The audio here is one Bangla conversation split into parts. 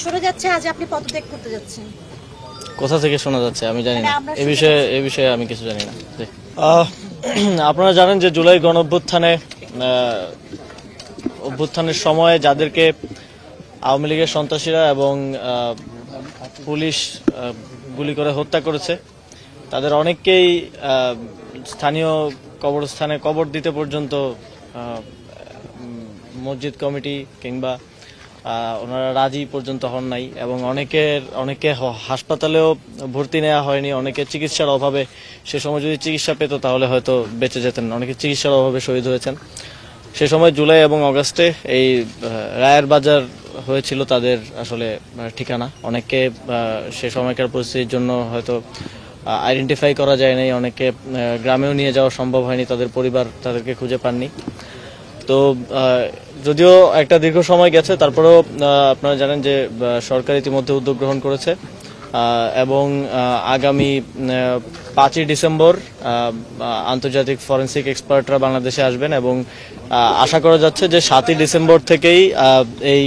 শোনা যাচ্ছে আজ আপনি পদত্যাগ করতে যাচ্ছেন। কোথা থেকে শোনা যাচ্ছে আমি জানি না, আমরা এ বিষয়ে আমি কিছু জানি না। আপনারা জানেন যে জুলাই গণ অভ্যুত্থানের সময় যাদেরকে আওয়ামী লীগের সন্ত্রাসীরা এবং পুলিশ গুলি করে হত্যা করেছে, তাদের অনেককেই স্থানীয় কবরস্থানে কবর দিতে পর্যন্ত মসজিদ কমিটি কিংবা ওনারা রাজি পর্যন্ত হন নাই, এবং অনেকে হাসপাতালেও ভর্তি নেওয়া হয়নি। অনেকে চিকিৎসার অভাবে, সে সময় যদি চিকিৎসা পেত তাহলে হয়তো বেঁচে যেতেন। অনেকে চিকিৎসার অভাবে শহীদ হয়েছেন। সে সময় জুলাই এবং অগাস্টে এই রায়ের বাজার হয়েছিল তাদের আসলে ঠিকানা। অনেকে সে সময়কার পরিস্থিতির জন্য হয়তো আইডেন্টিফাই করা যায় নাই, অনেকে গ্রামেও নিয়ে যাওয়া সম্ভব হয়নি, তাদের পরিবার তাদেরকে খুঁজে পাননি। তো যদিও একটা দীর্ঘ সময় গেছে, তারপরেও আপনারা জানেন যে সরকার ইতিমধ্যে উদ্যোগ গ্রহণ করেছে এবং আগামী 5ই ডিসেম্বর আন্তর্জাতিক ফরেনসিক এক্সপার্টরা বাংলাদেশে আসবেন, এবং আশা করা যাচ্ছে যে 7ই ডিসেম্বর থেকেই এই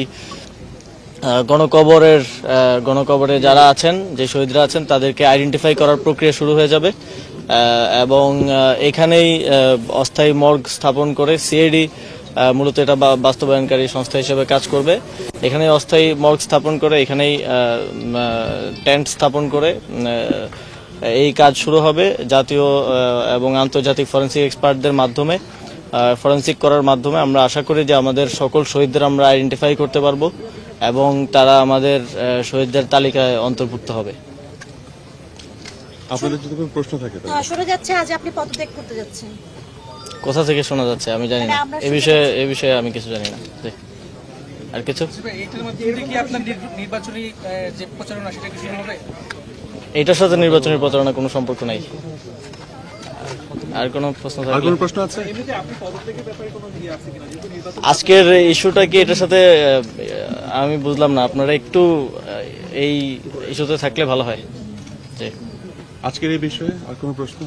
গণকবরে যারা আছেন, যে শহীদরা আছেন, তাদেরকে আইডেন্টিফাই করার প্রক্রিয়া শুরু হয়ে যাবে এবং এখানেই অস্থায়ী মর্গ স্থাপন করে সিআইডি মূলত এটা বাস্তবায়নকারী সংস্থা হিসেবে কাজ করবে। এখানে অস্থায়ী মর্গ স্থাপন করে, এখানেই টেন্ট স্থাপন করে এই কাজ শুরু হবে। জাতীয় এবং আন্তর্জাতিক ফরেনসিক এক্সপার্টদের মাধ্যমে ফরেনসিক করার মাধ্যমে আমরা আশা করি যে আমাদের সকল শহীদদের আমরা আইডেন্টিফাই করতে পারবো এবং তারা আমাদের শহীদদের তালিকায় অন্তর্ভুক্ত হবে। আপনাদের যদি কোনো প্রশ্ন থাকে শোনা যাচ্ছে আজ আপনি পদত্যাগ করতে যাচ্ছেন। কোথা থেকে শোনা যাচ্ছে আমি জানি না, এ বিষয়ে আমি কিছু জানি না। আর কিছু এটার সাথে নির্বাচনী প্রচারণা কোনো সম্পর্ক নাই। আর কোনো প্রশ্ন আছে? আজকের ইস্যুটা কি এটার সাথে আমি বুঝলাম না, আপনারা একটু এই ইস্যুতে থাকলে ভালো হয়। আজকের এই বিষয়ে আর কোনো প্রশ্ন?